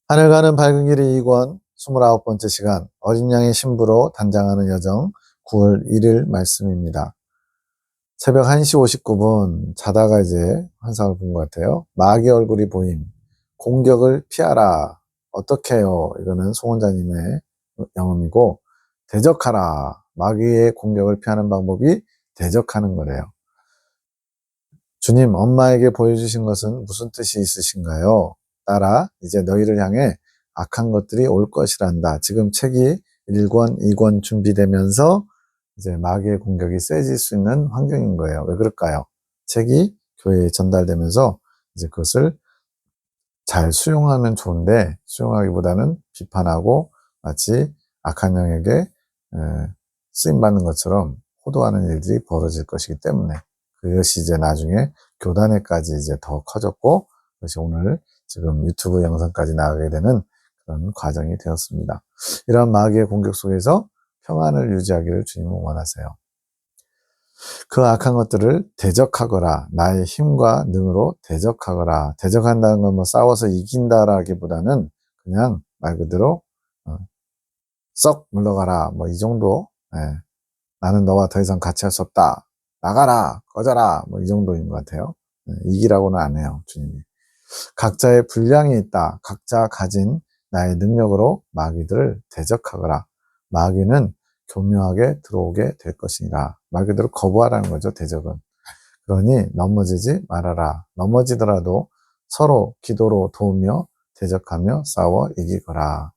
하늘 가는 밝은 길이 2권 29번째 시간 어린 양의 신부로 단장하는 여정 9월 1일 말씀입니다. 새벽 1시 59분 자다가 이제 환상을 본 것 같아요. 마귀 얼굴이 보임. 공격을 피하라. 어떻게 해요? 이거는 송원자님의 영음이고 대적하라. 마귀의 공격을 피하는 방법이 대적하는 거래요. 주님, 엄마에게 보여주신 것은 무슨 뜻이 있으신가요? 따라 이제 너희를 향해 악한 것들이 올 것이란다. 지금 책이 1권, 2권 준비되면서 이제 마귀의 공격이 세질 수 있는 환경인 거예요. 왜 그럴까요? 책이 교회에 전달되면서 이제 그것을 잘 수용하면 좋은데 수용하기보다는 비판하고 마치 악한 영에게 쓰임받는 것처럼 호도하는 일들이 벌어질 것이기 때문에 그것이 이제 나중에 교단에까지 이제 더 커졌고 그것이 오늘 지금 유튜브 영상까지 나가게 되는 그런 과정이 되었습니다. 이러한 마귀의 공격 속에서 평안을 유지하기를 주님은 원하세요. 그 악한 것들을 대적하거라. 나의 힘과 능으로 대적하거라. 대적한다는 건 뭐 싸워서 이긴다라기보다는 그냥 말 그대로 썩 물러가라. 뭐 이 정도. 예. 나는 너와 더 이상 같이 할 수 없다. 나가라. 꺼져라. 뭐 이 정도인 것 같아요. 이기라고는 안 해요. 주님이. 각자의 분량이 있다. 각자 가진 나의 능력으로 마귀들을 대적하거라. 마귀는 교묘하게 들어오게 될 것이니라. 말 그대로 거부하라는 거죠, 대적은. 그러니 넘어지지 말아라. 넘어지더라도 서로 기도로 도우며 대적하며 싸워 이기거라.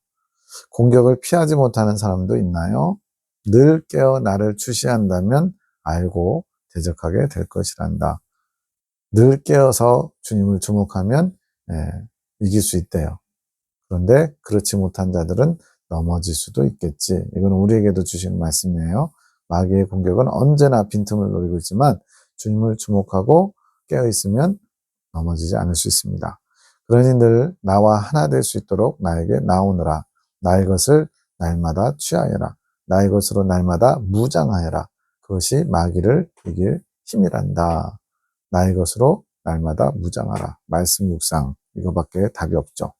공격을 피하지 못하는 사람도 있나요? 늘 깨어 나를 주시한다면 알고 대적하게 될 것이란다. 늘 깨어서 주님을 주목하면 이길 수 있대요. 그런데 그렇지 못한 자들은 넘어질 수도 있겠지. 이건 우리에게도 주시는 말씀이에요. 마귀의 공격은 언제나 빈틈을 노리고 있지만 주님을 주목하고 깨어있으면 넘어지지 않을 수 있습니다. 그러니 늘 나와 하나 될 수 있도록 나에게 나오느라. 나의 것을 날마다 취하여라. 나의 것으로 날마다 무장하여라. 그것이 마귀를 이길 힘이란다. 나의 것으로 날마다 무장하라. 말씀 묵상. 이거밖에 답이 없죠.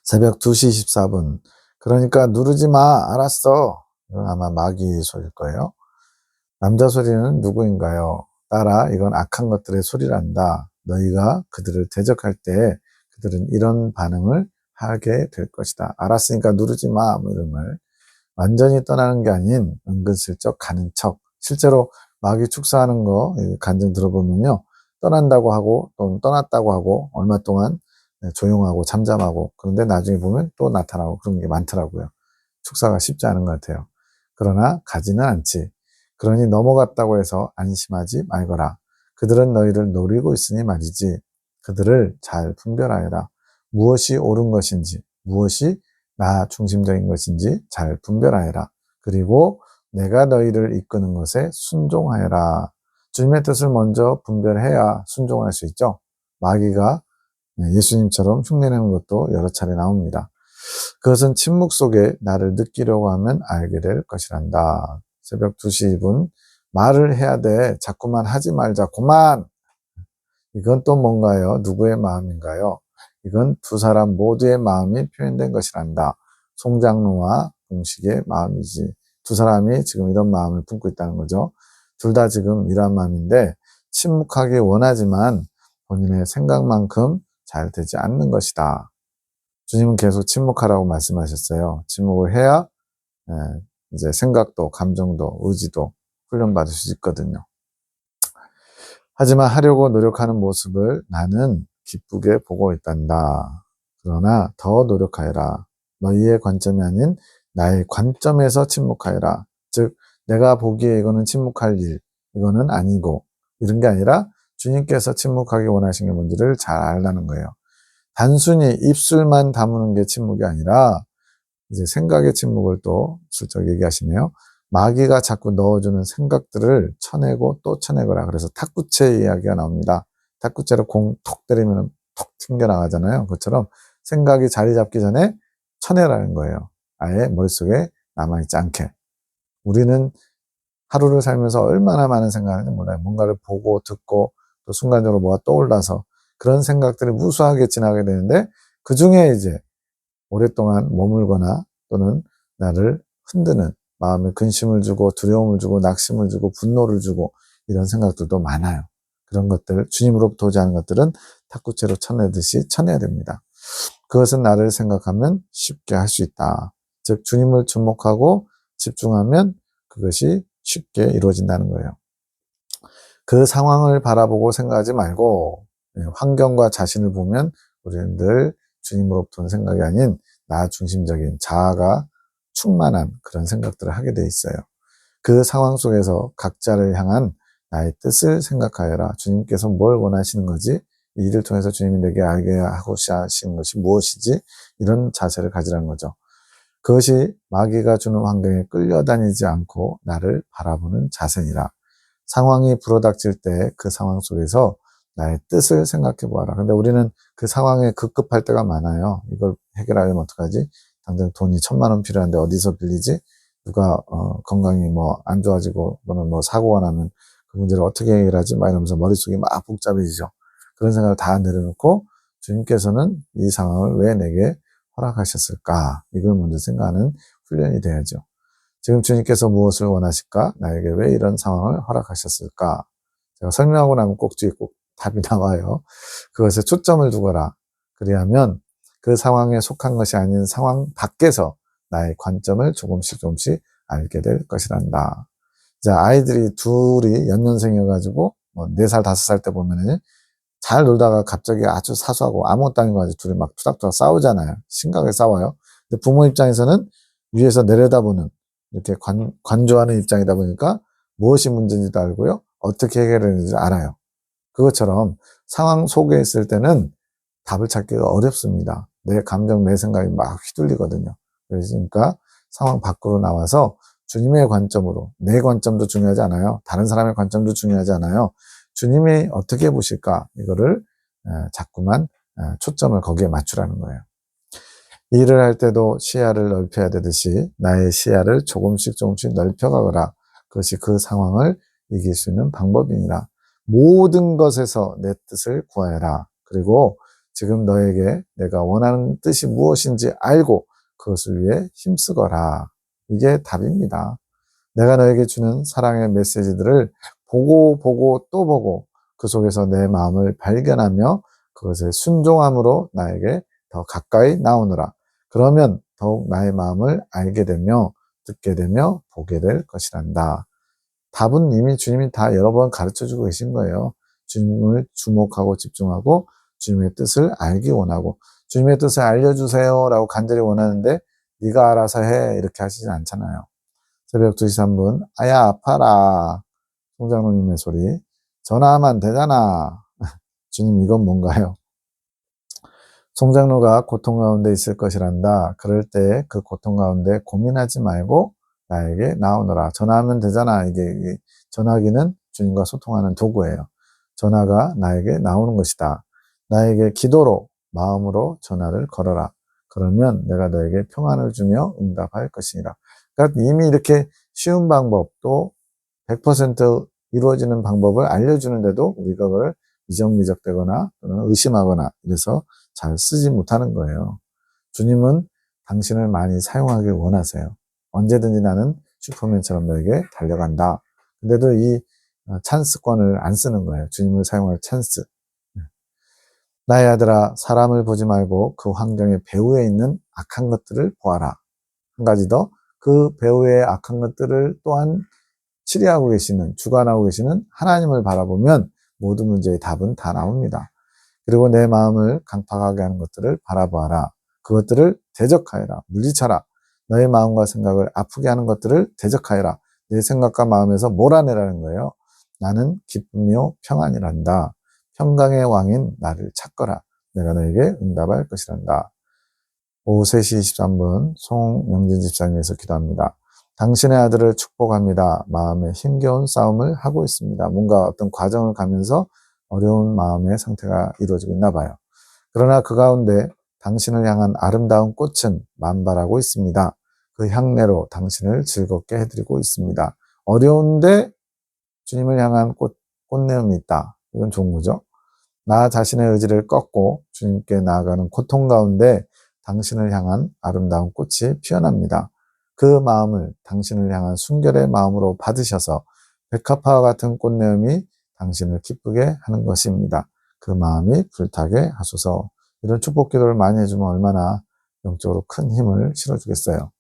새벽 2시 24분. 그러니까 누르지 마. 알았어. 이건 아마 마귀 소리일 거예요. 남자 소리는 누구인가요? 따라 이건 악한 것들의 소리란다. 너희가 그들을 대적할 때 그들은 이런 반응을 하게 될 것이다. 알았으니까 누르지 마. 뭐 이런 말. 완전히 떠나는 게 아닌 은근슬쩍 가는 척. 실제로 마귀 축사하는 거 간증 들어보면요. 떠난다고 하고 또 떠났다고 하고 얼마 동안 조용하고 잠잠하고 그런데 나중에 보면 또 나타나고 그런 게 많더라고요. 축사가 쉽지 않은 것 같아요. 그러나 가지는 않지. 그러니 넘어갔다고 해서 안심하지 말거라. 그들은 너희를 노리고 있으니 말이지. 그들을 잘 분별하여라. 무엇이 옳은 것인지 무엇이 나 중심적인 것인지 잘 분별하여라. 그리고 내가 너희를 이끄는 것에 순종하여라. 주님의 뜻을 먼저 분별해야 순종할 수 있죠. 마귀가 예수님처럼 흉내내는 것도 여러 차례 나옵니다. 그것은 침묵 속에 나를 느끼려고 하면 알게 될 것이란다. 새벽 2시 2분 말을 해야 돼. 자꾸만 하지 말자. 그만! 이건 또 뭔가요? 누구의 마음인가요? 이건 두 사람 모두의 마음이 표현된 것이란다. 송장로와 공식의 마음이지. 두 사람이 지금 이런 마음을 품고 있다는 거죠. 둘 다 지금 이런 마음인데 침묵하기 원하지만 본인의 생각만큼 잘 되지 않는 것이다. 주님은 계속 침묵하라고 말씀하셨어요. 침묵을 해야 이제 생각도 감정도 의지도 훈련받을 수 있거든요. 하지만 하려고 노력하는 모습을 나는 기쁘게 보고 있단다. 그러나 더 노력하여라. 너희의 관점이 아닌 나의 관점에서 침묵하여라. 즉 내가 보기에 이거는 침묵할 일, 이거는 아니고 이런 게 아니라 주님께서 침묵하기 원하신 게 뭔지를 잘 알라는 거예요. 단순히 입술만 다무는 게 침묵이 아니라 이제 생각의 침묵을 또 슬쩍 얘기하시네요. 마귀가 자꾸 넣어주는 생각들을 쳐내고 또 쳐내거라. 그래서 탁구채 이야기가 나옵니다. 탁구채로 공 톡 때리면 톡 튕겨나가잖아요. 그것처럼 생각이 자리 잡기 전에 쳐내라는 거예요. 아예 머릿속에 남아있지 않게. 우리는 하루를 살면서 얼마나 많은 생각을 하는지 몰라요. 뭔가를 보고 듣고 또 순간적으로 뭐가 떠올라서 그런 생각들이 무수하게 지나게 되는데 그 중에 이제 오랫동안 머물거나 또는 나를 흔드는 마음에 근심을 주고 두려움을 주고 낙심을 주고 분노를 주고 이런 생각들도 많아요. 그런 것들, 주님으로부터 오지 않은 것들은 탁구채로 쳐내듯이 쳐내야 됩니다. 그것은 나를 생각하면 쉽게 할 수 있다. 즉 주님을 주목하고 집중하면 그것이 쉽게 이루어진다는 거예요. 그 상황을 바라보고 생각하지 말고 환경과 자신을 보면 우리는 늘 주님으로부터 온 생각이 아닌 나 중심적인 자아가 충만한 그런 생각들을 하게 돼 있어요. 그 상황 속에서 각자를 향한 나의 뜻을 생각하여라. 주님께서 뭘 원하시는 거지? 이 일을 통해서 주님이 내게 알게 하고자 하시는 것이 무엇이지? 이런 자세를 가지라는 거죠. 그것이 마귀가 주는 환경에 끌려다니지 않고 나를 바라보는 자세니라. 상황이 불어닥칠 때 그 상황 속에서 나의 뜻을 생각해 보아라. 근데 우리는 그 상황에 급급할 때가 많아요. 이걸 해결하려면 어떡하지? 당장 돈이 1,000만 원 필요한데 어디서 빌리지? 누가 건강이 뭐 안 좋아지고 또는 뭐 사고가 나면 그 문제를 어떻게 해결하지? 막 이러면서 머릿속이 막 복잡해지죠. 그런 생각을 다 내려놓고 주님께서는 이 상황을 왜 내게 허락하셨을까? 이걸 먼저 생각하는 훈련이 돼야죠. 지금 주님께서 무엇을 원하실까? 나에게 왜 이런 상황을 허락하셨을까? 제가 설명하고 나면 꼭 뒤에 꼭 답이 나와요. 그것에 초점을 두거라. 그리하면 그 상황에 속한 것이 아닌 상황 밖에서 나의 관점을 조금씩 알게 될 것이란다. 자, 아이들이 둘이 연년생이어가지고, 뭐, 4살, 5살 때 보면은, 잘 놀다가 갑자기 아주 사소하고 아무것도 아닌 거 가지고 둘이 막 투닥투닥 싸우잖아요. 심각하게 싸워요. 근데 부모 입장에서는 위에서 내려다보는, 이렇게 관조하는 입장이다 보니까 무엇이 문제인지도 알고요. 어떻게 해결하는지 알아요. 그것처럼 상황 속에 있을 때는 답을 찾기가 어렵습니다. 내 감정, 내 생각이 막 휘둘리거든요. 그러니까 상황 밖으로 나와서 주님의 관점으로, 내 관점도 중요하지 않아요. 다른 사람의 관점도 중요하지 않아요. 주님이 어떻게 보실까? 이거를 자꾸만 초점을 거기에 맞추라는 거예요. 일을 할 때도 시야를 넓혀야 되듯이 나의 시야를 조금씩 넓혀가거라. 그것이 그 상황을 이길 수 있는 방법이니라. 모든 것에서 내 뜻을 구하여라. 그리고 지금 너에게 내가 원하는 뜻이 무엇인지 알고 그것을 위해 힘쓰거라. 이게 답입니다. 내가 너에게 주는 사랑의 메시지들을 보고 또 보고 그 속에서 내 마음을 발견하며 그것에 순종함으로 나에게 더 가까이 나오느라. 그러면 더욱 나의 마음을 알게 되며 듣게 되며 보게 될 것이란다. 답은 이미 주님이 다 여러 번 가르쳐주고 계신 거예요. 주님을 주목하고 집중하고 주님의 뜻을 알기 원하고 주님의 뜻을 알려주세요 라고 간절히 원하는데 네가 알아서 해 이렇게 하시진 않잖아요. 새벽 2시 3분 아야 아파라 송장로님의 소리 전화하면 되잖아. 주님 이건 뭔가요? 송장로가 고통 가운데 있을 것이란다. 그럴 때 그 고통 가운데 고민하지 말고 나에게 나오너라. 전화하면 되잖아. 이게 전화기는 주님과 소통하는 도구예요. 전화가 나에게 나오는 것이다. 나에게 기도로 마음으로 전화를 걸어라. 그러면 내가 너에게 평안을 주며 응답할 것이니라. 그러니까 이미 이렇게 쉬운 방법 또 100% 이루어지는 방법을 알려주는데도 우리가 그걸 미적미적되거나 또는 의심하거나 이래서 잘 쓰지 못하는 거예요. 주님은 당신을 많이 사용하길 원하세요. 언제든지 나는 슈퍼맨처럼 너에게 달려간다. 근데도 이 찬스권을 안 쓰는 거예요. 주님을 사용할 찬스. 나의 아들아, 사람을 보지 말고 그 환경의 배후에 있는 악한 것들을 보아라. 한 가지 더, 그 배후의 악한 것들을 또한 치리하고 계시는, 주관하고 계시는 하나님을 바라보면 모든 문제의 답은 다 나옵니다. 그리고 내 마음을 강팍하게 하는 것들을 바라보아라. 그것들을 대적하여라. 물리쳐라. 너의 마음과 생각을 아프게 하는 것들을 대적하여라. 내 생각과 마음에서 몰아내라는 거예요. 나는 기쁨이요 평안이란다. 평강의 왕인 나를 찾거라. 내가 너에게 응답할 것이란다. 오후 3시 23분 송영진 집사님에서 기도합니다. 당신의 아들을 축복합니다. 마음에 힘겨운 싸움을 하고 있습니다. 뭔가 어떤 과정을 가면서 어려운 마음의 상태가 이루어지고 있나 봐요. 그러나 그 가운데 당신을 향한 아름다운 꽃은 만발하고 있습니다. 그 향내로 당신을 즐겁게 해드리고 있습니다. 어려운데 주님을 향한 꽃내음이 있다. 이건 좋은 거죠. 나 자신의 의지를 꺾고 주님께 나아가는 고통 가운데 당신을 향한 아름다운 꽃이 피어납니다. 그 마음을 당신을 향한 순결의 마음으로 받으셔서 백합화와 같은 꽃내음이 당신을 기쁘게 하는 것입니다. 그 마음이 불타게 하소서. 이런 축복 기도를 많이 해주면 얼마나 영적으로 큰 힘을 실어주겠어요.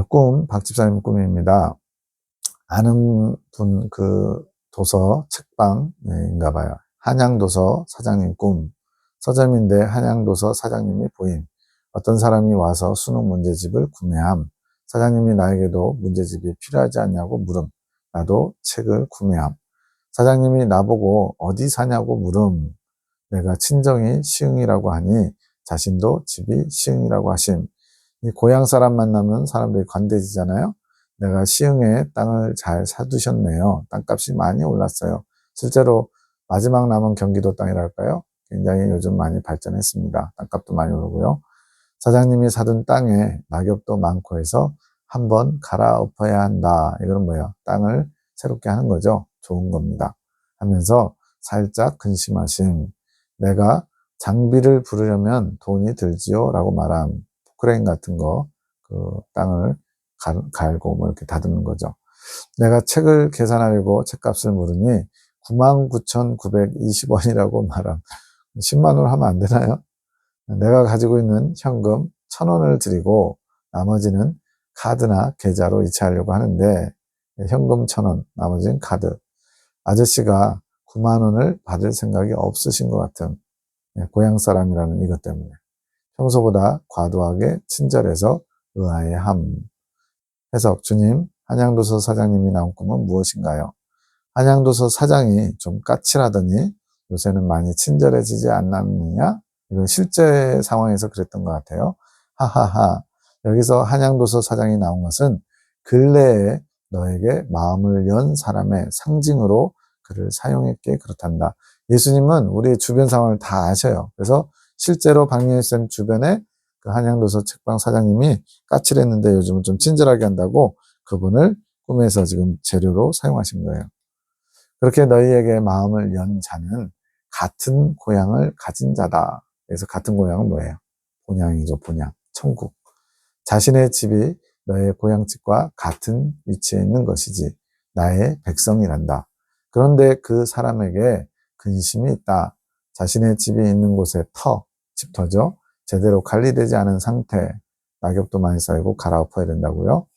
꿈, 박 집사님 꿈입니다. 아는 분 도서 책방인가 봐요. 한양도서 사장님 꿈. 서점인데 한양도서 사장님이 보임. 어떤 사람이 와서 수능 문제집을 구매함. 사장님이 나에게도 문제집이 필요하지 않냐고 물음. 나도 책을 구매함. 사장님이 나보고 어디 사냐고 물음. 내가 친정이 시흥이라고 하니 자신도 집이 시흥이라고 하심. 이 고향 사람 만나면 사람들이 관대지잖아요. 내가 시흥에 땅을 잘 사두셨네요. 땅값이 많이 올랐어요. 실제로 마지막 남은 경기도 땅이랄까요? 굉장히 요즘 많이 발전했습니다. 땅값도 많이 오르고요. 사장님이 사둔 땅에 낙엽도 많고 해서 한번 갈아엎어야 한다. 이건 뭐예요? 땅을 새롭게 하는 거죠. 좋은 겁니다. 하면서 살짝 근심하심. 내가 장비를 부르려면 돈이 들지요? 라고 말함. 포크레인 같은 거, 땅을 갈고 뭐 이렇게 다듬는 거죠. 내가 책을 계산하려고 책값을 물으니 99,920원이라고 말함. 10만 원 하면 안 되나요? 내가 가지고 있는 현금 1,000원을 드리고 나머지는 카드나 계좌로 이체하려고 하는데 현금 1,000원, 나머지는 카드. 아저씨가 9만 원을 받을 생각이 없으신 것 같은 고향 사람이라는 이것 때문에 평소보다 과도하게 친절해서 의아해함. 해석. 주님, 한양도서 사장님이 나온 꿈은 무엇인가요? 한양도서 사장이 좀 까칠하더니 요새는 많이 친절해지지 않았느냐? 이건 실제 상황에서 그랬던 것 같아요. 하하하. 여기서 한양도서 사장이 나온 것은 근래에 너에게 마음을 연 사람의 상징으로 그를 사용했기에 그렇단다. 예수님은 우리 주변 상황을 다 아셔요. 그래서 실제로 박예일 쌤 주변에 그 한양도서 책방 사장님이 까칠했는데 요즘은 좀 친절하게 한다고 그분을 꿈에서 지금 재료로 사용하신 거예요. 그렇게 너희에게 마음을 연 자는 같은 고향을 가진 자다. 그래서 같은 고향은 뭐예요? 본향이죠, 본향. 천국. 자신의 집이 너의 고향집과 같은 위치에 있는 것이지 나의 백성이란다. 그런데 그 사람에게 근심이 있다. 자신의 집이 있는 곳에 집터죠. 제대로 관리되지 않은 상태, 낙엽도 많이 쌓이고 갈아엎어야 된다고요.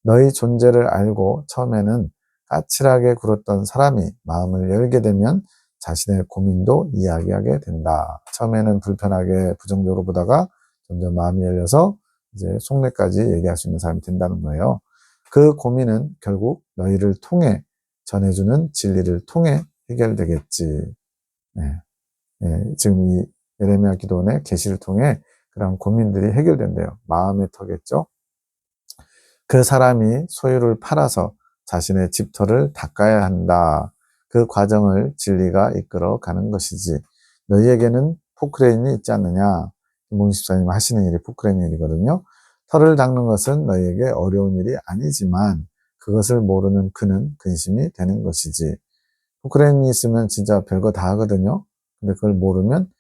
너희 존재를 알고 처음에는 까칠하게 굴었던 사람이 마음을 열게 되면 자신의 고민도 이야기하게 된다. 처음에는 불편하게 부정적으로 보다가 점점 마음이 열려서 이제 속내까지 얘기할 수 있는 사람이 된다는 거예요. 그 고민은 결국 너희를 통해 전해주는 진리를 통해 해결되겠지. 네. 네. 지금 이 예레미야 기도원의 계시를 통해 그런 고민들이 해결된대요. 마음의 터겠죠. 그 사람이 소유를 팔아서 자신의 집터를 닦아야 한다. 그 과정을 진리가 이끌어 가는 것이지. 너희에게는 포크레인이 있지 않느냐. 김봉 집사님 하시는 일이 포크레인 일이거든요. 털을 닦는 것은 너희에게 어려운 일이 아니지만 그것을 모르는 그는 근심이 되는 것이지. 포크레인이 있으면 진짜 별거 다 하거든요. 근데 그걸 모르면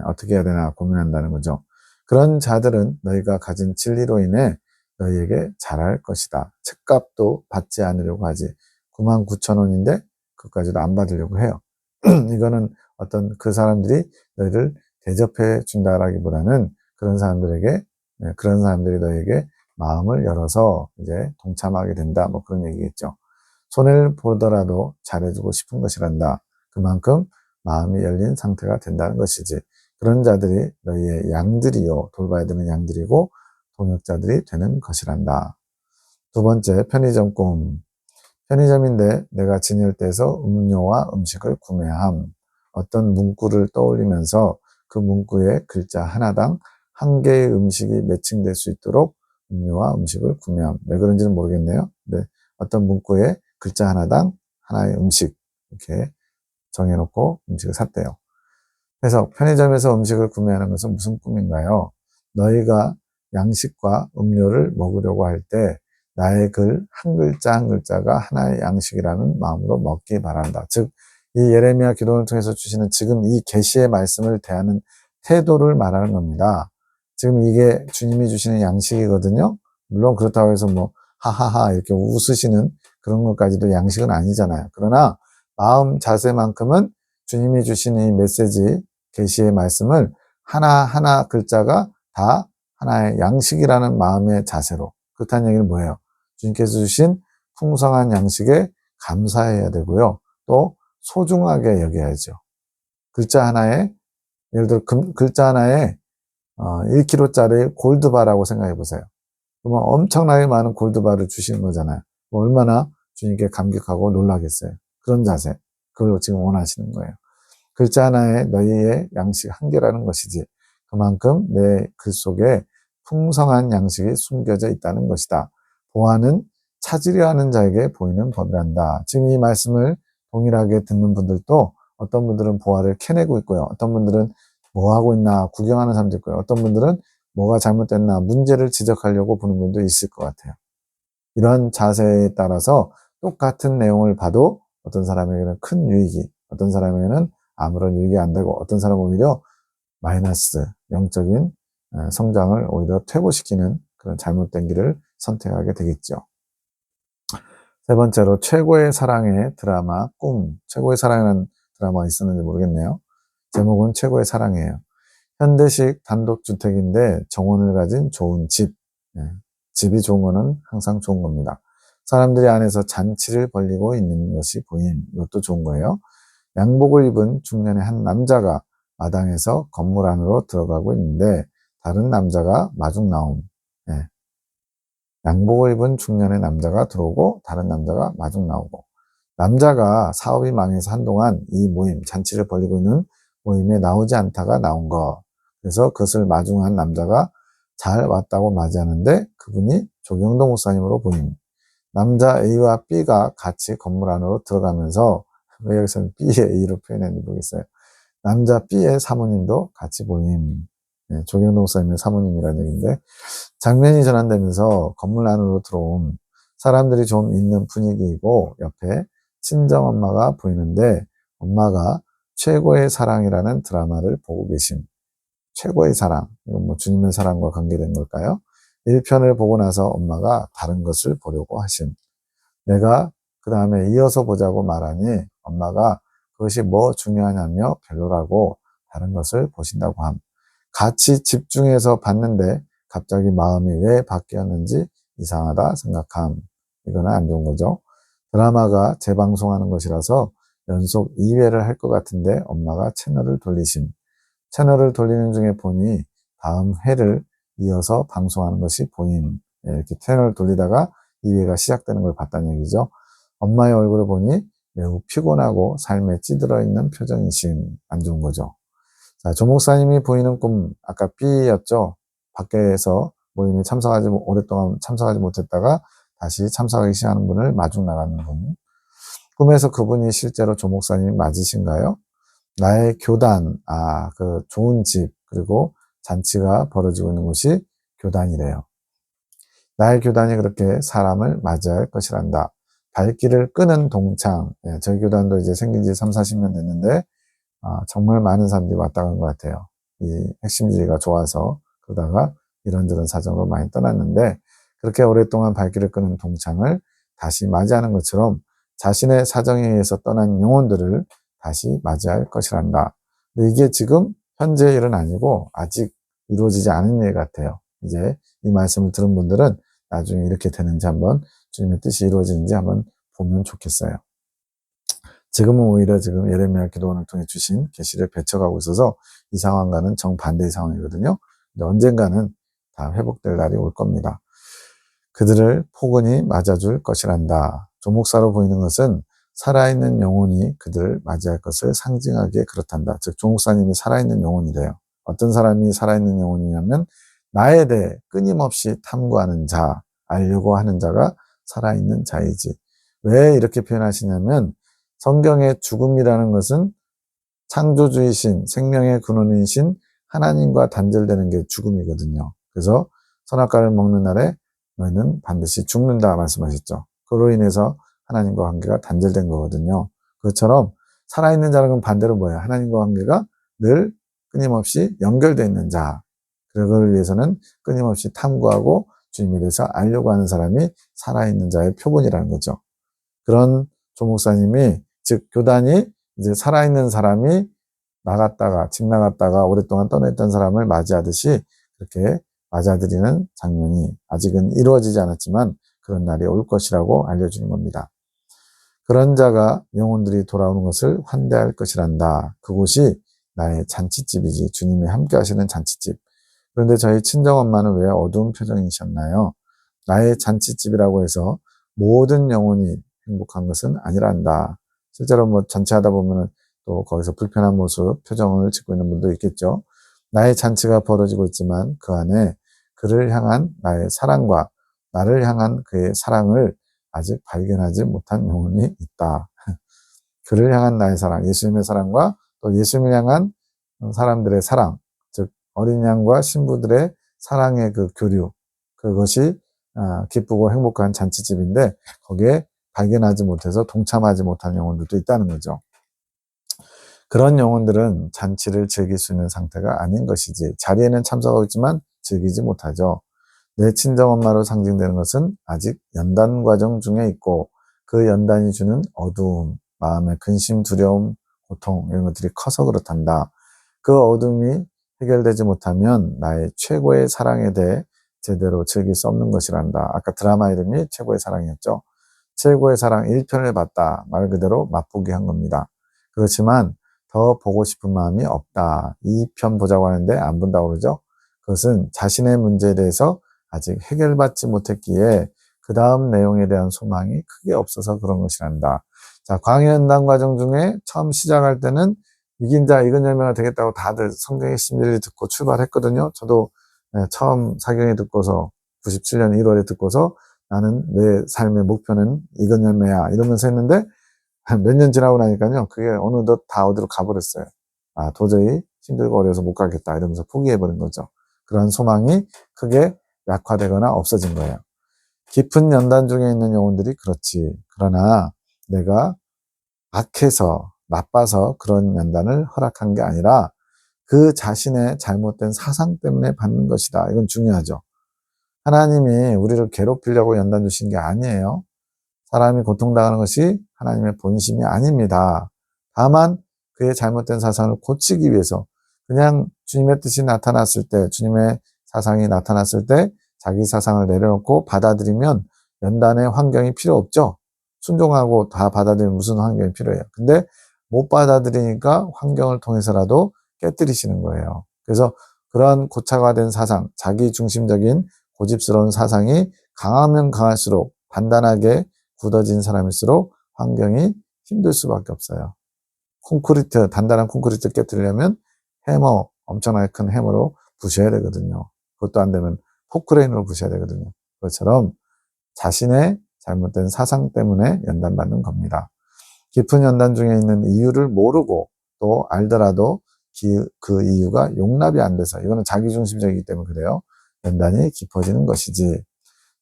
어떻게 해야 되나 고민한다는 거죠. 그런 자들은 너희가 가진 진리로 인해 너희에게 잘할 것이다. 책값도 받지 않으려고 하지. 99,000원인데 그것까지도 안 받으려고 해요. 이거는 어떤 그 사람들이 너희를 대접해 준다라기보다는 그런 사람들이 너희에게 마음을 열어서 이제 동참하게 된다. 뭐 그런 얘기겠죠. 손해를 보더라도 잘해주고 싶은 것이란다. 그만큼 마음이 열린 상태가 된다는 것이지. 그런 자들이 너희의 양들이요. 돌봐야 되는 양들이고 동역자들이 되는 것이란다. 두 번째, 편의점 꿈. 편의점인데 내가 진열대에서 음료와 음식을 구매함. 어떤 문구를 떠올리면서 그 문구의 글자 하나당 한 개의 음식이 매칭될 수 있도록 음료와 음식을 구매함. 왜 그런지는 모르겠네요. 근데 어떤 문구에 글자 하나당 하나의 음식 이렇게 정해놓고 음식을 샀대요. 그래서 편의점에서 음식을 구매하는 것은 무슨 꿈인가요? 너희가 양식과 음료를 먹으려고 할 때 나의 글 한 글자 한 글자가 하나의 양식이라는 마음으로 먹기 바란다. 즉, 이 예레미야 기도를 통해서 주시는 지금 이 계시의 말씀을 대하는 태도를 말하는 겁니다. 지금 이게 주님이 주시는 양식이거든요. 물론 그렇다고 해서 뭐 하하하 이렇게 웃으시는 그런 것까지도 양식은 아니잖아요. 그러나 마음 자세만큼은 주님이 주시는 이 메시지 계시의 말씀을 하나하나 글자가 다 하나의 양식이라는 마음의 자세로, 그렇다는 얘기는 뭐예요? 주님께서 주신 풍성한 양식에 감사해야 되고요. 또 소중하게 여겨야죠. 글자 하나에, 예를 들어 글자 하나에 1kg짜리 골드바라고 생각해 보세요. 그러면 엄청나게 많은 골드바를 주시는 거잖아요. 얼마나 주님께 감격하고 놀라겠어요. 그런 자세, 그걸 지금 원하시는 거예요. 글자 하나에 너희의 양식 한 개라는 것이지 그만큼 내 글 속에 풍성한 양식이 숨겨져 있다는 것이다. 보아는 찾으려 하는 자에게 보이는 법이란다. 지금 이 말씀을 동일하게 듣는 분들도 어떤 분들은 보아를 캐내고 있고요. 어떤 분들은 뭐 하고 있나 구경하는 사람도 있고요. 어떤 분들은 뭐가 잘못됐나 문제를 지적하려고 보는 분도 있을 것 같아요. 이런 자세에 따라서 똑같은 내용을 봐도 어떤 사람에게는 큰 유익이, 어떤 사람에게는 아무런 유익이 안 되고, 어떤 사람은 오히려 마이너스, 영적인 성장을 오히려 퇴보시키는 그런 잘못된 길을 선택하게 되겠죠. 세 번째로 최고의 사랑의 드라마 꿈. 최고의 사랑이라는 드라마가 있었는지 모르겠네요. 제목은 최고의 사랑이에요. 현대식 단독주택인데 정원을 가진 좋은 집. 집이 좋은 거는 항상 좋은 겁니다. 사람들이 안에서 잔치를 벌이고 있는 것이 보인, 이것도 좋은 거예요. 양복을 입은 중년의 한 남자가 마당에서 건물 안으로 들어가고 있는데 다른 남자가 마중 나옴. 양복을 입은 중년의 남자가 들어오고 다른 남자가 마중 나오고, 남자가 사업이 망해서 한동안 이 모임, 잔치를 벌이고 있는 모임에 나오지 않다가 나온 거. 그래서 그것을 마중한 남자가 잘 왔다고 맞이하는데 그분이 조경도 목사님으로 보임. 남자 A와 B가 같이 건물 안으로 들어가면서, 왜 여기서는 B의 A로 표현했는지 모르겠어요. 남자 B의 사모님도 같이 보임. 조경도 목사님의 사모님이라는 얘기인데, 장면이 전환되면서 건물 안으로 들어온 사람들이 좀 있는 분위기이고 옆에 친정엄마가 보이는데, 엄마가 최고의 사랑이라는 드라마를 보고 계심. 최고의 사랑, 이건 뭐 주님의 사랑과 관계된 걸까요? 1편을 보고 나서 엄마가 다른 것을 보려고 하심. 내가 그 다음에 이어서 보자고 말하니 엄마가 그것이 뭐 중요하냐며 별로라고 다른 것을 보신다고 함. 같이 집중해서 봤는데 갑자기 마음이 왜 바뀌었는지 이상하다 생각함. 이거는 안 좋은 거죠. 드라마가 재방송하는 것이라서 연속 2회를 할 것 같은데 엄마가 채널을 돌리심. 채널을 돌리는 중에 보니 다음 회를 이어서 방송하는 것이 보임. 이렇게 채널을 돌리다가 2회가 시작되는 걸 봤다는 얘기죠. 엄마의 얼굴을 보니 매우 피곤하고 삶에 찌들어 있는 표정이심. 안 좋은 거죠. 자, 조 목사님이 보이는 꿈, 아까 B였죠. 밖에서 모임에 오랫동안 참석하지 못했다가 다시 참석하기 시작하는 분을 마중 나가는 분. 꿈에서 그분이 실제로 조 목사님 맞으신가요? 나의 교단, 그 좋은 집, 그리고 잔치가 벌어지고 있는 곳이 교단이래요. 나의 교단이 그렇게 사람을 맞이할 것이란다. 발길을 끄는 동창. 저희 교단도 이제 생긴 지 3, 40년 됐는데, 정말 많은 사람들이 왔다 간 것 같아요. 이 핵심주의가 좋아서, 그러다가 이런저런 사정으로 많이 떠났는데, 그렇게 오랫동안 발길을 끄는 동창을 다시 맞이하는 것처럼 자신의 사정에 의해서 떠난 영혼들을 다시 맞이할 것이란다. 근데 이게 지금 현재 일은 아니고 아직 이루어지지 않은 일 같아요. 이제 이 말씀을 들은 분들은 나중에 이렇게 되는지 한번, 주님의 뜻이 이루어지는지 한번 보면 좋겠어요. 지금은 오히려 지금 예레미야 기도원을 통해 주신 계시를 배쳐가고 있어서 이 상황과는 정반대의 상황이거든요. 근데 언젠가는 다 회복될 날이 올 겁니다. 그들을 포근히 맞아줄 것이란다. 조목사로 보이는 것은 살아있는 영혼이 그들을 맞이할 것을 상징하기에 그렇단다. 즉 조목사님이 살아있는 영혼이래요. 어떤 사람이 살아있는 영혼이냐면 나에 대해 끊임없이 탐구하는 자, 알려고 하는 자가 살아있는 자이지. 왜 이렇게 표현하시냐면 성경의 죽음이라는 것은 창조주이신 생명의 근원이신 하나님과 단절되는 게 죽음이거든요. 그래서 선악과를 먹는 날에 너희는 반드시 죽는다 말씀하셨죠. 그로 인해서 하나님과 관계가 단절된 거거든요. 그것처럼 살아있는 자는 그럼 반대로 뭐예요? 하나님과 관계가 늘 끊임없이 연결되어 있는 자. 그걸 위해서는 끊임없이 탐구하고 주님에 대해서 알려고 하는 사람이 살아있는 자의 표본이라는 거죠. 그런 조 목사님이, 즉 교단이 이제 살아있는 사람이 집 나갔다가 오랫동안 떠나있던 사람을 맞이하듯이 그렇게 맞아들이는 장면이 아직은 이루어지지 않았지만 그런 날이 올 것이라고 알려주는 겁니다. 그런 자가 영혼들이 돌아오는 것을 환대할 것이란다. 그곳이 나의 잔치집이지, 주님이 함께 하시는 잔치집. 그런데 저희 친정엄마는 왜 어두운 표정이셨나요? 나의 잔치집이라고 해서 모든 영혼이 행복한 것은 아니란다. 실제로 뭐 잔치하다 보면은 또 거기서 불편한 모습, 표정을 짓고 있는 분도 있겠죠. 나의 잔치가 벌어지고 있지만 그 안에 그를 향한 나의 사랑과 나를 향한 그의 사랑을 아직 발견하지 못한 영혼이 있다. 그를 향한 나의 사랑, 예수님의 사랑과 또 예수님을 향한 사람들의 사랑, 즉 어린 양과 신부들의 사랑의 그 교류, 그것이 기쁘고 행복한 잔치집인데 거기에 발견하지 못해서 동참하지 못한 영혼들도 있다는 거죠. 그런 영혼들은 잔치를 즐길 수 있는 상태가 아닌 것이지, 자리에는 참석하고 있지만 즐기지 못하죠. 내 친정엄마로 상징되는 것은 아직 연단 과정 중에 있고 그 연단이 주는 어두움, 마음의 근심, 두려움, 고통 이런 것들이 커서 그렇단다. 그 어둠이 해결되지 못하면 나의 최고의 사랑에 대해 제대로 즐길 수 없는 것이란다. 아까 드라마 이름이 최고의 사랑이었죠. 최고의 사랑 1편을 봤다. 말 그대로 맛보기 한 겁니다. 그렇지만 더 보고 싶은 마음이 없다. 2편 보자고 하는데 안 본다고 그러죠. 그것은 자신의 문제에 대해서 아직 해결받지 못했기에 그 다음 내용에 대한 소망이 크게 없어서 그런 것이란다. 자, 광야연단 과정 중에 처음 시작할 때는 이긴 자, 이건 열매가 되겠다고 다들 성경의 심리를 듣고 출발했거든요. 저도 처음 사경에 듣고서 97년 1월에 듣고서 나는 내 삶의 목표는 이건 열매야 이러면서 했는데 몇 년 지나고 나니까요. 그게 어느덧 다 어디로 가버렸어요. 도저히 힘들고 어려서 못 가겠다 이러면서 포기해버린 거죠. 그런 소망이 크게 약화되거나 없어진 거예요. 깊은 연단 중에 있는 영혼들이 그렇지. 그러나 내가 악해서 나빠서 그런 연단을 허락한 게 아니라 그 자신의 잘못된 사상 때문에 받는 것이다. 이건 중요하죠. 하나님이 우리를 괴롭히려고 연단 주신 게 아니에요. 사람이 고통당하는 것이 하나님의 본심이 아닙니다. 다만 그의 잘못된 사상을 고치기 위해서 그냥 주님의 뜻이 나타났을 때, 주님의 사상이 나타났을 때 자기 사상을 내려놓고 받아들이면 연단의 환경이 필요 없죠. 순종하고 다 받아들이면 무슨 환경이 필요해요. 근데 못 받아들이니까 환경을 통해서라도 깨뜨리시는 거예요. 그래서 그러한 고착화된 사상, 자기 중심적인 고집스러운 사상이 강하면 강할수록 단단하게 굳어진 사람일수록 환경이 힘들 수밖에 없어요. 단단한 콘크리트 깨뜨리려면 엄청나게 큰 해머로 부셔야 되거든요. 그것도 안 되면 포크레인으로 부셔야 되거든요. 그것처럼 자신의 잘못된 사상 때문에 연단받는 겁니다. 깊은 연단 중에 있는 이유를 모르고 또 알더라도 그 이유가 용납이 안 돼서, 이거는 자기중심적이기 때문에 그래요. 연단이 깊어지는 것이지.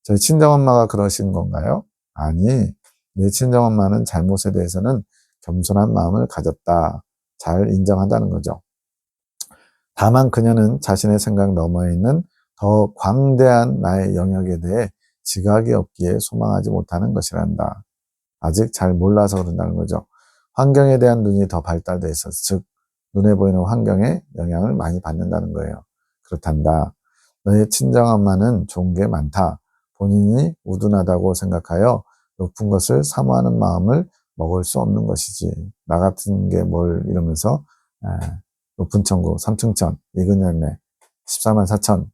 저희 친정엄마가 그러신 건가요? 아니, 내 친정엄마는 잘못에 대해서는 겸손한 마음을 가졌다. 잘 인정한다는 거죠. 다만 그녀는 자신의 생각 너머에 있는 더 광대한 나의 영역에 대해 지각이 없기에 소망하지 못하는 것이란다. 아직 잘 몰라서 그런다는 거죠. 환경에 대한 눈이 더 발달되어 있어서, 즉 눈에 보이는 환경에 영향을 많이 받는다는 거예요. 그렇단다. 너의 친정엄마는 좋은 게 많다. 본인이 우둔하다고 생각하여 높은 것을 사모하는 마음을 먹을 수 없는 것이지. 나 같은 게 뭘 이러면서 높은 천국, 삼층천, 익은 열매, 14만 4천,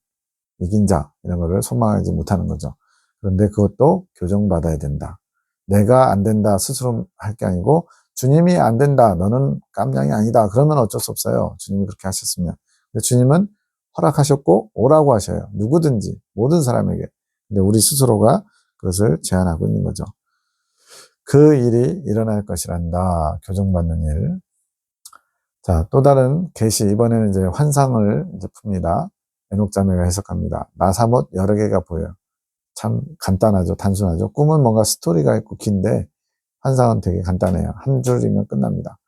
이긴 자 이런 거를 소망하지 못하는 거죠. 그런데 그것도 교정받아야 된다. 내가 안 된다 스스로 할 게 아니고 주님이 안 된다, 너는 깜냥이 아니다, 그러면 어쩔 수 없어요. 주님이 그렇게 하셨으면. 근데 주님은 허락하셨고 오라고 하셔요. 누구든지 모든 사람에게. 근데 우리 스스로가 그것을 제한하고 있는 거죠. 그 일이 일어날 것이란다. 교정받는 일. 자, 또 다른 계시, 이번에는 이제 환상을 이제 풉니다. 에녹자매가 해석합니다. 나사못 여러 개가 보여요. 참 간단하죠. 단순하죠. 꿈은 뭔가 스토리가 있고 긴데 환상은 되게 간단해요. 한 줄이면 끝납니다.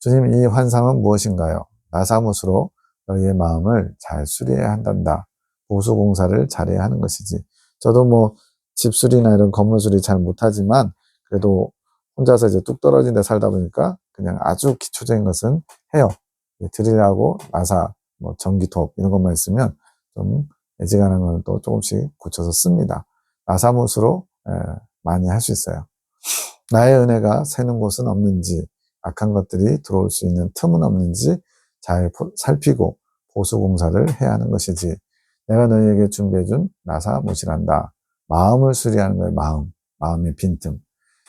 주님, 이 환상은 무엇인가요? 나사못으로 너희의 마음을 잘 수리해야 한단다. 보수공사를 잘해야 하는 것이지. 저도 뭐 집수리나 이런 건물 수리 잘 못하지만 그래도 혼자서 이제 뚝 떨어진 데 살다 보니까 그냥 아주 기초적인 것은 해요. 드릴하고 나사, 뭐 전기톱 이런 것만 있으면 좀 애지간한 거는 또 조금씩 고쳐서 씁니다. 나사못으로 많이 할 수 있어요. 나의 은혜가 새는 곳은 없는지, 악한 것들이 들어올 수 있는 틈은 없는지 잘 살피고 보수공사를 해야 하는 것이지. 내가 너희에게 준비해준 나사못이란다. 마음을 수리하는 거예요. 마음의 빈틈.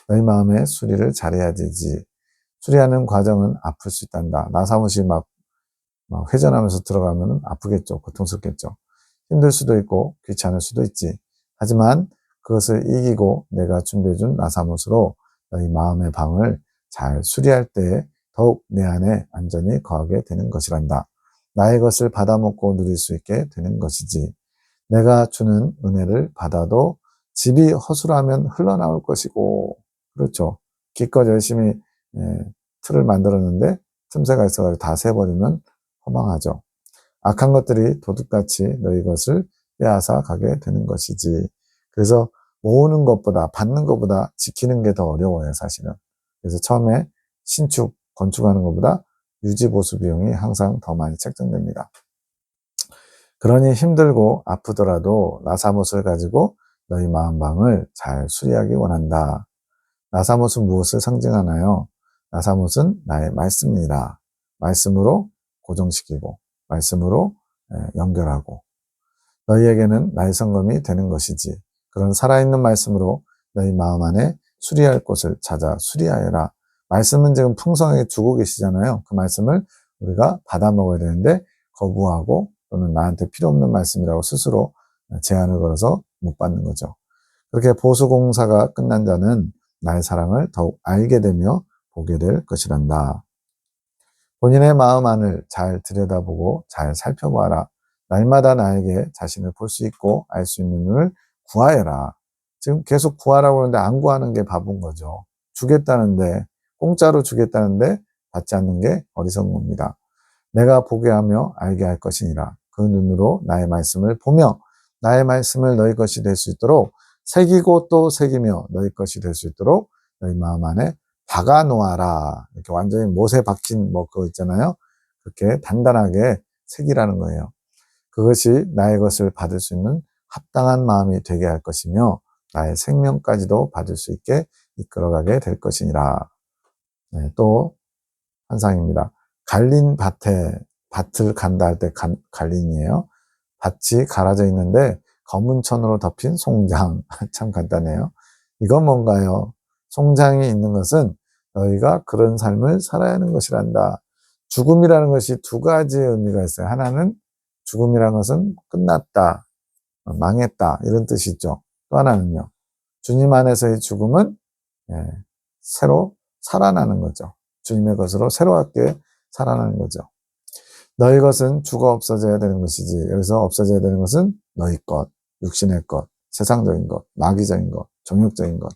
너희 마음의 수리를 잘해야 되지. 수리하는 과정은 아플 수 있단다. 나사못이 막 회전하면서 들어가면 아프겠죠. 고통스럽겠죠. 힘들 수도 있고 귀찮을 수도 있지. 하지만 그것을 이기고 내가 준비해준 나사못으로 너희 마음의 방을 잘 수리할 때 더욱 내 안에 안전히 거하게 되는 것이란다. 나의 것을 받아먹고 누릴 수 있게 되는 것이지. 내가 주는 은혜를 받아도 집이 허술하면 흘러나올 것이고, 그렇죠. 기껏 열심히 틀을 만들었는데 틈새가 있어가지고 다 새버리면 허망하죠. 악한 것들이 도둑같이 너희 것을 빼앗아 가게 되는 것이지. 그래서 모으는 것보다 받는 것보다 지키는 게 더 어려워요, 사실은. 그래서 처음에 신축, 건축하는 것보다 유지보수 비용이 항상 더 많이 책정됩니다. 그러니 힘들고 아프더라도 나사못을 가지고 너희 마음방을 잘 수리하기 원한다. 나사못은 무엇을 상징하나요? 나사못은 나의 말씀이라. 말씀으로 고정시키고 말씀으로 연결하고 너희에게는 나의 성검이 되는 것이지. 그런 살아있는 말씀으로 너희 마음 안에 수리할 곳을 찾아 수리하여라. 말씀은 지금 풍성하게 주고 계시잖아요. 그 말씀을 우리가 받아 먹어야 되는데 거부하고 또는 나한테 필요 없는 말씀이라고 스스로 제한을 걸어서 못 받는 거죠. 그렇게 보수공사가 끝난 자는 나의 사랑을 더욱 알게 되며 보게 될 것이란다. 본인의 마음 안을 잘 들여다보고 잘 살펴보아라. 날마다 나에게 자신을 볼 수 있고 알 수 있는 눈을 구하여라. 지금 계속 구하라고 하는데 안 구하는 게 바본 거죠. 주겠다는데, 공짜로 주겠다는데 받지 않는 게 어리석은 겁니다. 내가 보게 하며 알게 할 것이니라. 그 눈으로 나의 말씀을 보며 나의 말씀을 너희 것이 될 수 있도록 새기고 또 새기며 너희 것이 될 수 있도록 너희 마음 안에 박아 놓아라. 이렇게 완전히 못에 박힌 뭐 그거 있잖아요. 그렇게 단단하게 새기라는 거예요. 그것이 나의 것을 받을 수 있는 합당한 마음이 되게 할 것이며 나의 생명까지도 받을 수 있게 이끌어가게 될 것이니라. 네, 또 환상입니다. 갈린 밭을 간다 할 때 갈린이에요. 밭이 갈아져 있는데 검은 천으로 덮인 송장. 참 간단해요. 이건 뭔가요? 송장이 있는 것은 너희가 그런 삶을 살아야 하는 것이란다. 죽음이라는 것이 두 가지의 의미가 있어요. 하나는 죽음이라는 것은 끝났다, 망했다 이런 뜻이 있죠. 또 하나는요. 주님 안에서의 죽음은 새로 살아나는 거죠. 주님의 것으로 새롭게 살아나는 거죠. 너희 것은 죽어 없어져야 되는 것이지. 여기서 없어져야 되는 것은 너희 것, 육신의 것, 세상적인 것, 마귀적인 것, 정욕적인 것.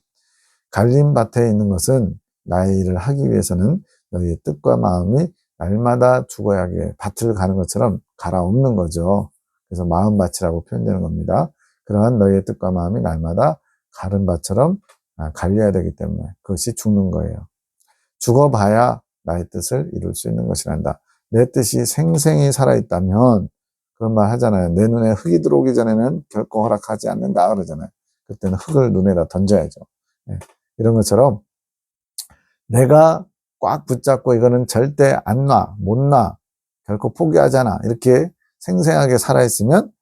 갈린 밭에 있는 것은 나의 일을 하기 위해서는 너희의 뜻과 마음이 날마다 죽어야 하게 밭을 가는 것처럼 갈아엎는 거죠. 그래서 마음밭이라고 표현되는 겁니다. 그러한 너희의 뜻과 마음이 날마다 가른 밭처럼 갈려야 되기 때문에 그것이 죽는 거예요. 죽어봐야 나의 뜻을 이룰 수 있는 것이란다. 내 뜻이 생생히 살아있다면 그런 말 하잖아요. 내 눈에 흙이 들어오기 전에는 결코 허락하지 않는다 그러잖아요. 그때는 흙을 눈에다 던져야죠. 네. 이런 것처럼 내가 꽉 붙잡고 이거는 절대 안 놔, 못 놔, 결코 포기하지 않아 이렇게 생생하게 살아있으면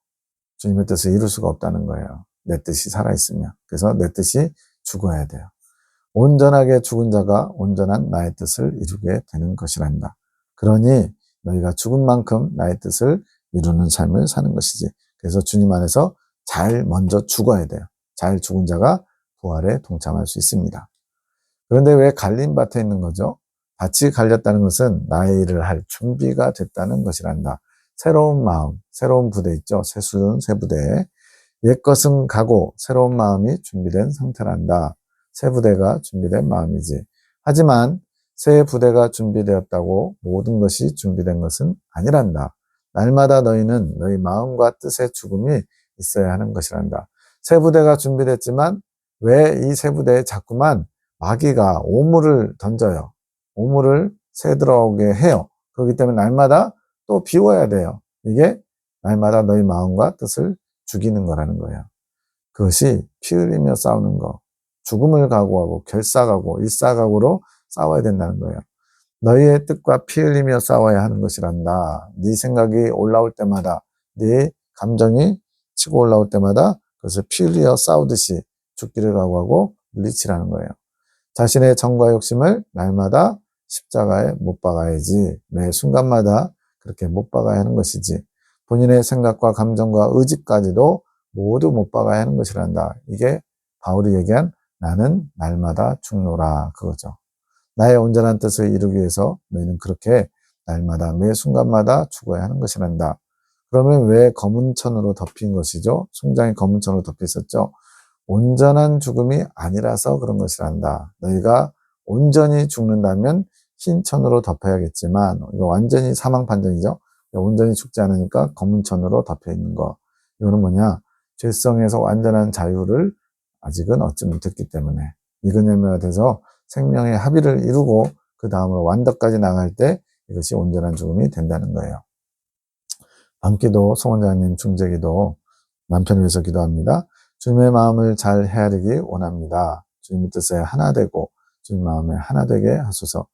주님의 뜻을 이룰 수가 없다는 거예요. 내 뜻이 살아있으면. 그래서 내 뜻이 죽어야 돼요. 온전하게 죽은 자가 온전한 나의 뜻을 이루게 되는 것이란다. 그러니 너희가 죽은 만큼 나의 뜻을 이루는 삶을 사는 것이지. 그래서 주님 안에서 잘 먼저 죽어야 돼요. 잘 죽은 자가 부활에 동참할 수 있습니다. 그런데 왜 갈린 밭에 있는 거죠? 밭이 갈렸다는 것은 나의 일을 할 준비가 됐다는 것이란다. 새로운 마음, 새로운 부대 있죠? 새순, 새 부대. 옛것은 가고 새로운 마음이 준비된 상태란다. 새 부대가 준비된 마음이지. 하지만 새 부대가 준비되었다고 모든 것이 준비된 것은 아니란다. 날마다 너희는 너희 마음과 뜻의 죽음이 있어야 하는 것이란다. 새 부대가 준비됐지만 왜 이 새 부대에 자꾸만 마귀가 오물을 던져요. 오물을 새 들어오게 해요. 그렇기 때문에 날마다 또 비워야 돼요. 이게 날마다 너희 마음과 뜻을 죽이는 거라는 거예요. 그것이 피 흘리며 싸우는 거, 죽음을 각오하고 결사각오, 일사각오로 싸워야 된다는 거예요. 너희의 뜻과 피 흘리며 싸워야 하는 것이란다. 네 생각이 올라올 때마다, 네 감정이 치고 올라올 때마다 그것을 피 흘려 싸우듯이 죽기를 각오하고 물리치라는 거예요. 자신의 정과 욕심을 날마다 십자가에 못 박아야지. 매 순간마다 그렇게 못 박아야 하는 것이지. 본인의 생각과 감정과 의지까지도 모두 못 박아야 하는 것이란다. 이게 바울이 얘기한 나는 날마다 죽노라 그거죠. 나의 온전한 뜻을 이루기 위해서 너희는 그렇게 날마다 매 순간마다 죽어야 하는 것이란다. 그러면 왜 검은 천으로 덮인 것이죠? 송장이 검은 천으로 덮여 있었죠. 온전한 죽음이 아니라서 그런 것이란다. 너희가 온전히 죽는다면 흰 천으로 덮어야겠지만 이거 완전히 사망 판정이죠. 온전히 죽지 않으니까 검은 천으로 덮여 있는 거. 이거는 뭐냐? 죄성에서 완전한 자유를 아직은 얻지 못했기 때문에 익은 열매가 돼서 생명의 합의를 이루고 그 다음으로 완덕까지 나갈 때 이것이 온전한 죽음이 된다는 거예요. 밤기도, 송원장님 중재기도 남편을 위해서 기도합니다. 주님의 마음을 잘 헤아리기 원합니다. 주님의 뜻에 하나 되고 주님 마음에 하나 되게 하소서.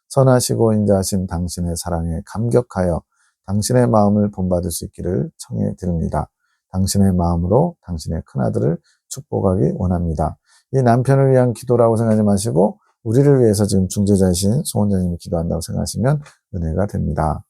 선하시고 인자하신 당신의 사랑에 감격하여 당신의 마음을 본받을 수 있기를 청해 드립니다. 당신의 마음으로 당신의 큰아들을 축복하기 원합니다. 이 남편을 위한 기도라고 생각하지 마시고 우리를 위해서 지금 중재자이신 송원장님이 기도한다고 생각하시면 은혜가 됩니다.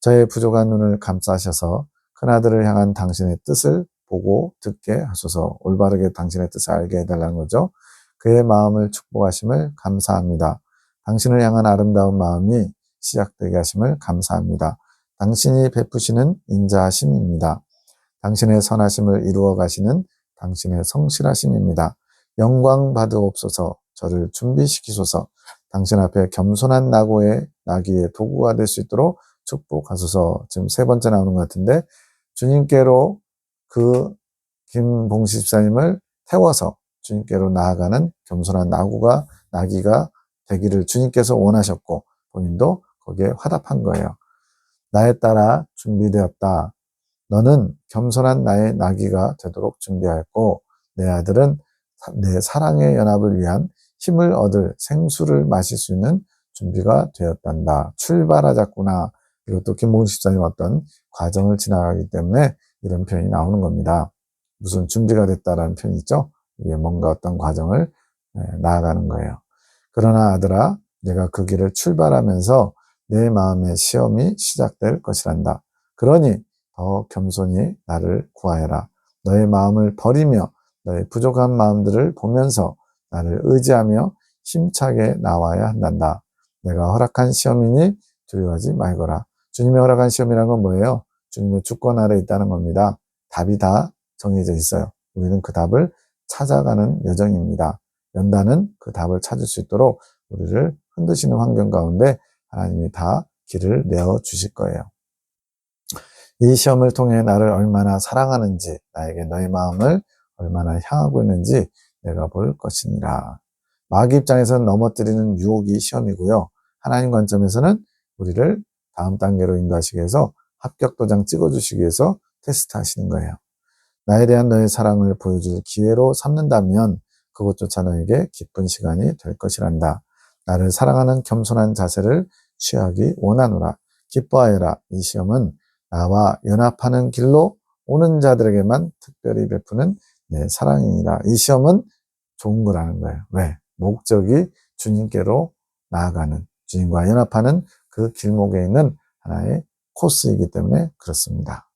저의 부족한 눈을 감싸셔서 큰아들을 향한 당신의 뜻을 보고 듣게 하소서. 올바르게 당신의 뜻을 알게 해달라는 거죠. 그의 마음을 축복하심을 감사합니다. 당신을 향한 아름다운 마음이 시작되게 하심을 감사합니다. 당신이 베푸시는 인자하심입니다. 당신의 선하심을 이루어 가시는 당신의 성실하심입니다. 영광 받으옵소서. 저를 준비시키소서. 당신 앞에 겸손한 나귀의 도구가 될 수 있도록 축복하소서. 지금 세 번째 나오는 것 같은데 주님께로 그 김봉식 집사님을 태워서 주님께로 나아가는 겸손한 나귀가 되기를 주님께서 원하셨고 본인도 거기에 화답한 거예요. 나에 따라 준비되었다. 너는 겸손한 나의 나귀가 되도록 준비하였고 내 아들은 내 사랑의 연합을 위한 힘을 얻을 생수를 마실 수 있는 준비가 되었단다. 출발하자꾸나. 이것도 김봉식 집사님 어떤 과정을 지나가기 때문에 이런 표현이 나오는 겁니다. 무슨 준비가 됐다라는 표현이 있죠. 이게 뭔가 어떤 과정을 나아가는 거예요. 그러나 아들아, 내가 그 길을 출발하면서 내 마음의 시험이 시작될 것이란다. 그러니 더 겸손히 나를 구하여라. 너의 마음을 버리며 너의 부족한 마음들을 보면서 나를 의지하며 힘차게 나와야 한단다. 내가 허락한 시험이니 두려워하지 말거라. 주님의 허락한 시험이란 건 뭐예요? 주님의 주권 아래 있다는 겁니다. 답이 다 정해져 있어요. 우리는 그 답을 찾아가는 여정입니다. 연단은 그 답을 찾을 수 있도록 우리를 흔드시는 환경 가운데 하나님이 다 길을 내어 주실 거예요. 이 시험을 통해 나를 얼마나 사랑하는지, 나에게 너의 마음을 얼마나 향하고 있는지 내가 볼 것이니라. 마귀 입장에서는 넘어뜨리는 유혹이 시험이고요. 하나님 관점에서는 우리를 다음 단계로 인도하시기 위해서 합격 도장 찍어주시기 위해서 테스트 하시는 거예요. 나에 대한 너의 사랑을 보여줄 기회로 삼는다면 그것조차 너에게 기쁜 시간이 될 것이란다. 나를 사랑하는 겸손한 자세를 취하기 원하노라. 기뻐하여라. 이 시험은 나와 연합하는 길로 오는 자들에게만 특별히 베푸는 내 사랑이니라. 이 시험은 좋은 거라는 거예요. 왜? 목적이 주님께로 나아가는, 주님과 연합하는 그 길목에 있는 하나의 코스이기 때문에 그렇습니다.